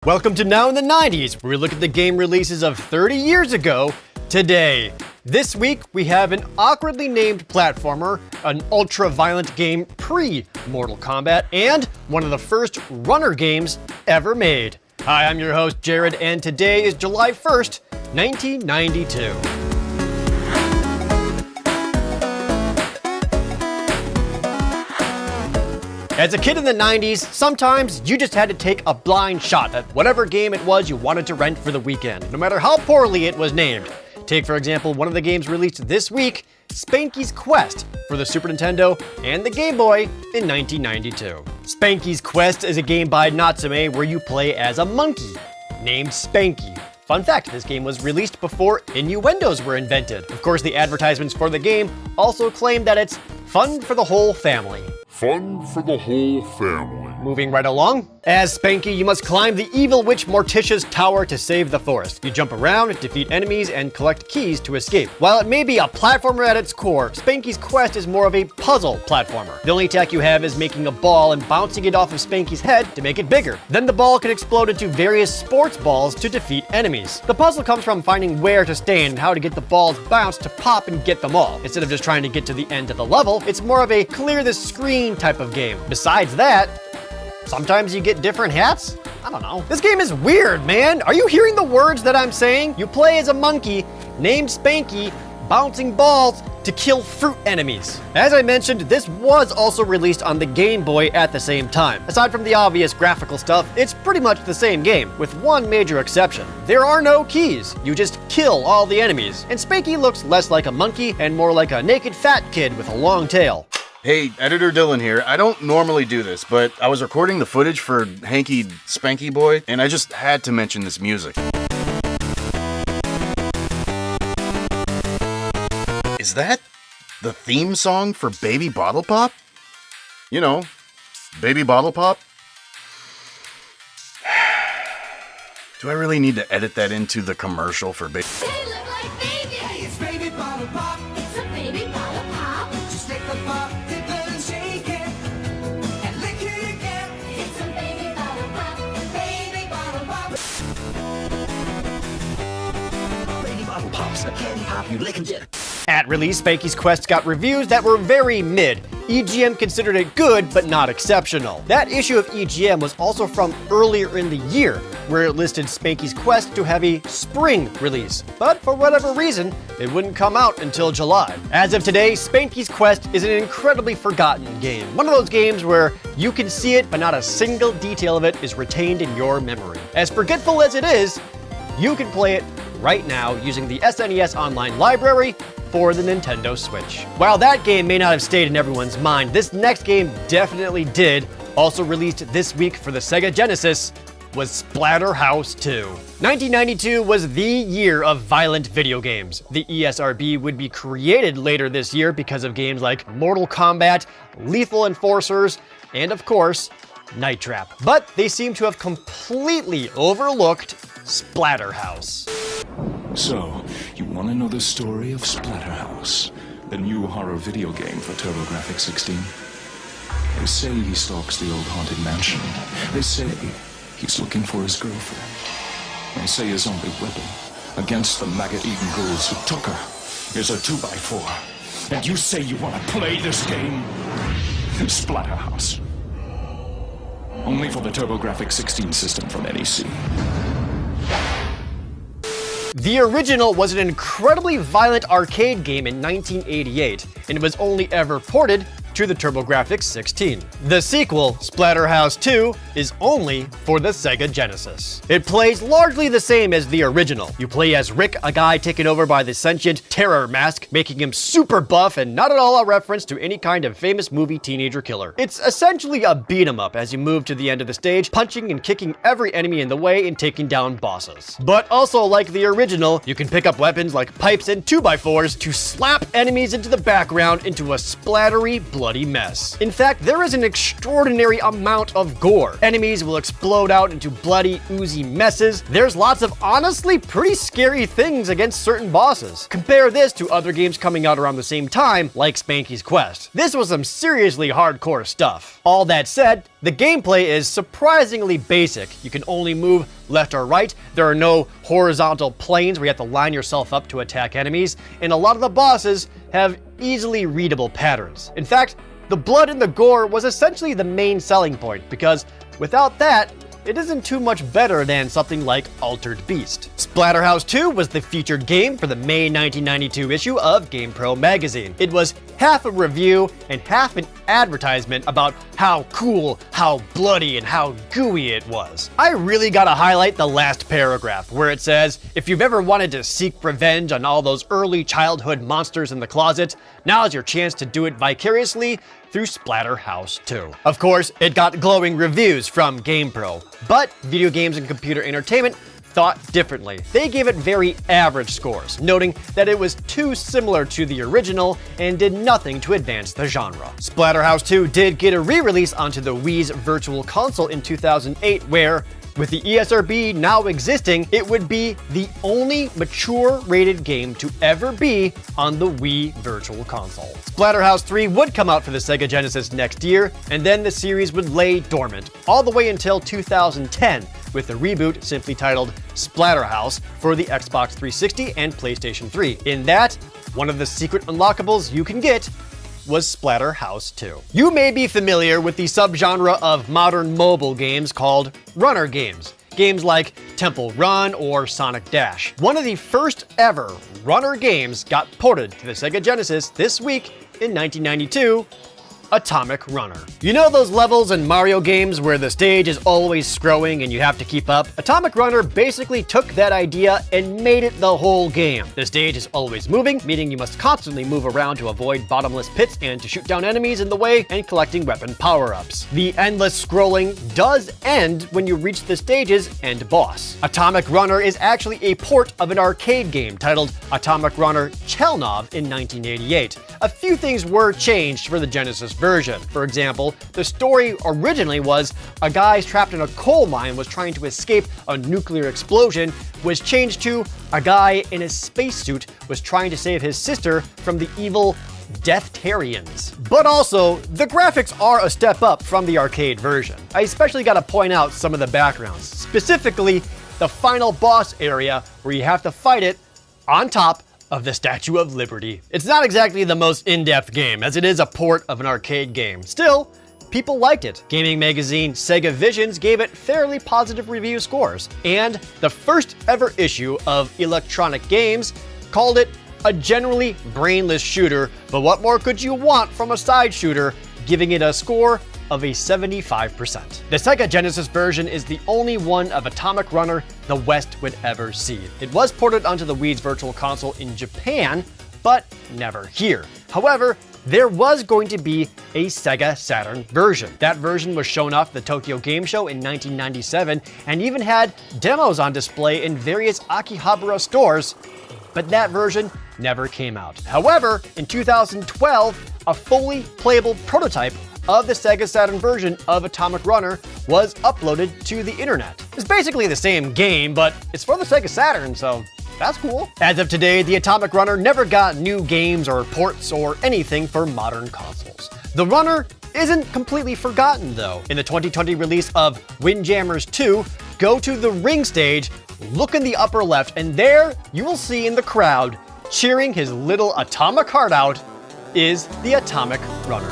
Welcome to Now in the 90s, where we look at the game releases of 30 years ago today. This week, we have an awkwardly named platformer, an ultra-violent game pre-Mortal Kombat, and one of the first runner games ever made. Hi, I'm your host, Jared, and today is July 1st, 1992. As a kid in the 90s, sometimes you just had to take a blind shot at whatever game it was you wanted to rent for the weekend, no matter how poorly it was named. Take, for example, one of the games released this week, Spanky's Quest for the Super Nintendo and the Game Boy in 1992. Spanky's Quest is a game by Natsume where you play as a monkey named Spanky. Fun fact, this game was released before innuendos were invented. Of course, the advertisements for the game also claim that it's fun for the whole family. Fun for the whole family. Moving right along. As Spanky, you must climb the evil witch Morticia's tower to save the forest. You jump around, defeat enemies, and collect keys to escape. While it may be a platformer at its core, Spanky's Quest is more of a puzzle platformer. The only attack you have is making a ball and bouncing it off of Spanky's head to make it bigger. Then the ball can explode into various sports balls to defeat enemies. The puzzle comes from finding where to stand and how to get the balls bounced to pop and get them all. Instead of just trying to get to the end of the level, it's more of a clear the screen type of game. Besides that, sometimes you get different hats? I don't know. This game is weird, man. Are you hearing the words that I'm saying? You play as a monkey named Spanky, bouncing balls to kill fruit enemies. As I mentioned, this was also released on the Game Boy at the same time. Aside from the obvious graphical stuff, it's pretty much the same game, with one major exception. There are no keys. You just kill all the enemies. And Spanky looks less like a monkey and more like a naked fat kid with a long tail. Hey, Editor Dylan here. I don't normally do this, but I was recording the footage for Hanky Spanky Boy, and I just had to mention this music. Is that the theme song for Baby Bottle Pop? You know, Baby Bottle Pop? Do I really need to edit that into the commercial for Baby? They look like baby. Hey, it's Baby Bottle Pop. It's a Baby Bottle Pop. Just take the pop, dip it and shake it, and lick it again. It's a Baby Bottle Pop. Baby Bottle Pop. Baby Bottle Pop's a candy pop. You lick and dip. At release, Spanky's Quest got reviews that were very mid. EGM considered it good, but not exceptional. That issue of EGM was also from earlier in the year, where it listed Spanky's Quest to have a spring release. But for whatever reason, it wouldn't come out until July. As of today, Spanky's Quest is an incredibly forgotten game. One of those games where you can see it, but not a single detail of it is retained in your memory. As forgetful as it is, you can play it right now using the SNES Online Library for the Nintendo Switch. While that game may not have stayed in everyone's mind, this next game definitely did. Also released this week for the Sega Genesis was SplatterHouse 2. 1992 was the year of violent video games. The ESRB would be created later this year because of games like Mortal Kombat, Lethal Enforcers, and of course, Night Trap. But they seem to have completely overlooked SplatterHouse. So, you want to know the story of SplatterHouse, the new horror video game for TurboGrafx 16? They say he stalks the old haunted mansion. They say he's looking for his girlfriend. They say his only weapon against the maggot-eating ghouls who took her is a 2x4. And you say you want to play this game? SplatterHouse. Only for the TurboGrafx 16 system from NEC. The original was an incredibly violent arcade game in 1988, and it was only ever ported to the TurboGrafx 16. The sequel, SplatterHouse 2, is only for the Sega Genesis. It plays largely the same as the original. You play as Rick, a guy taken over by the sentient terror mask, making him super buff and not at all a reference to any kind of famous movie teenager killer. It's essentially a beat 'em up as you move to the end of the stage, punching and kicking every enemy in the way and taking down bosses. But also like the original, you can pick up weapons like pipes and 2x4s to slap enemies into the background into a splattery, bloody mess. In fact, there is an extraordinary amount of gore. Enemies will explode out into bloody, oozy messes. There's lots of honestly pretty scary things against certain bosses. Compare this to other games coming out around the same time, like Spanky's Quest. This was some seriously hardcore stuff. All that said, The gameplay is surprisingly basic. You can only move left or right. There are no horizontal planes where you have to line yourself up to attack enemies, and a lot of the bosses have easily readable patterns. In fact, the blood and the gore was essentially the main selling point, because without that, it isn't too much better than something like Altered Beast. SplatterHouse 2 was the featured game for the May 1992 issue of GamePro magazine. It was half a review and half an advertisement about how cool, how bloody, and how gooey it was. I really gotta highlight the last paragraph, where it says, if you've ever wanted to seek revenge on all those early childhood monsters in the closet, now's your chance to do it vicariously through SplatterHouse 2. Of course, it got glowing reviews from GamePro, but Video Games and Computer Entertainment thought differently. They gave it very average scores, noting that it was too similar to the original and did nothing to advance the genre. SplatterHouse 2 did get a re-release onto the Wii's Virtual Console in 2008, where, with the ESRB now existing, it would be the only mature rated game to ever be on the Wii Virtual Console. SplatterHouse 3 would come out for the Sega Genesis next year, and then the series would lay dormant, all the way until 2010, with a reboot simply titled SplatterHouse for the Xbox 360 and PlayStation 3. In that, one of the secret unlockables you can get was SplatterHouse 2. You may be familiar with the subgenre of modern mobile games called runner games. Games like Temple Run or Sonic Dash. One of the first ever runner games got ported to the Sega Genesis this week in 1992, Atomic Runner. You know those levels in Mario games where the stage is always scrolling and you have to keep up? Atomic Runner basically took that idea and made it the whole game. The stage is always moving, meaning you must constantly move around to avoid bottomless pits and to shoot down enemies in the way and collecting weapon power-ups. The endless scrolling does end when you reach the stage's end boss. Atomic Runner is actually a port of an arcade game titled Atomic Runner Chelnov in 1988. A few things were changed for the Genesis version. For example, the story originally was a guy trapped in a coal mine was trying to escape a nuclear explosion, was changed to a guy in a spacesuit was trying to save his sister from the evil Death-Tarians. But also, the graphics are a step up from the arcade version. I especially gotta point out some of the backgrounds, specifically the final boss area where you have to fight it on top of the Statue of Liberty. It's not exactly the most in-depth game, as it is a port of an arcade game. Still, people liked it. Gaming magazine Sega Visions gave it fairly positive review scores, and the first ever issue of Electronic Games called it a generally brainless shooter, but what more could you want from a side shooter, giving it a score of a 75%. The Sega Genesis version is the only one of Atomic Runner the West would ever see. It was ported onto the Wii's Virtual Console in Japan, but never here. However, there was going to be a Sega Saturn version. That version was shown off at the Tokyo Game Show in 1997 and even had demos on display in various Akihabara stores, but that version never came out. However, in 2012, a fully playable prototype of the Sega Saturn version of Atomic Runner was uploaded to the internet. It's basically the same game, but it's for the Sega Saturn, so that's cool. As of today, the Atomic Runner never got new games or ports or anything for modern consoles. The runner isn't completely forgotten though. In the 2020 release of Windjammers 2, go to the ring stage, look in the upper left, and there you will see in the crowd, cheering his little atomic heart out, is the Atomic Runner.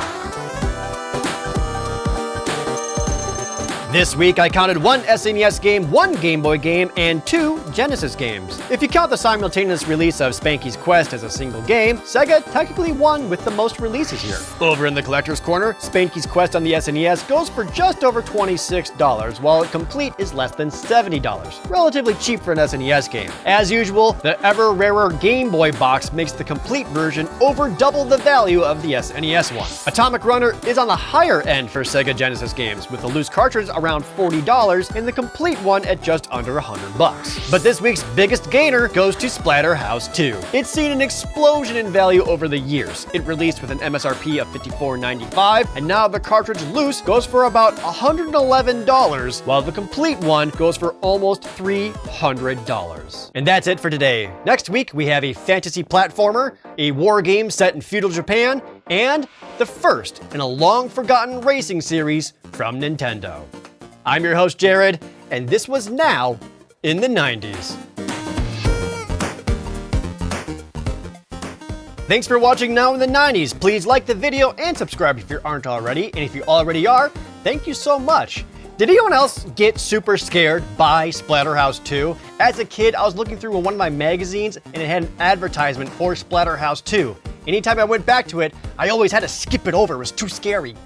This week, I counted 1 SNES game, 1 Game Boy game, and 2 Genesis games. If you count the simultaneous release of Spanky's Quest as a single game, Sega technically won with the most releases here. Over in the collector's corner, Spanky's Quest on the SNES goes for just over $26, while it complete is less than $70. Relatively cheap for an SNES game. As usual, the ever rarer Game Boy box makes the complete version over double the value of the SNES one. Atomic Runner is on the higher end for Sega Genesis games, with the loose cartridge around $40 and the complete one at just under $100. But this week's biggest gainer goes to SplatterHouse 2. It's seen an explosion in value over the years. It released with an MSRP of $54.95, and now the cartridge loose goes for about $111, while the complete one goes for almost $300. And that's it for today. Next week, we have a fantasy platformer, a war game set in feudal Japan, and the first in a long-forgotten racing series from Nintendo. I'm your host, Jared, and this was Now in the 90s. Thanks for watching Now in the 90s. Please like the video and subscribe if you aren't already. And if you already are, thank you so much. Did anyone else get super scared by SplatterHouse 2? As a kid, I was looking through one of my magazines and it had an advertisement for SplatterHouse 2. Anytime I went back to it, I always had to skip it over. It was too scary.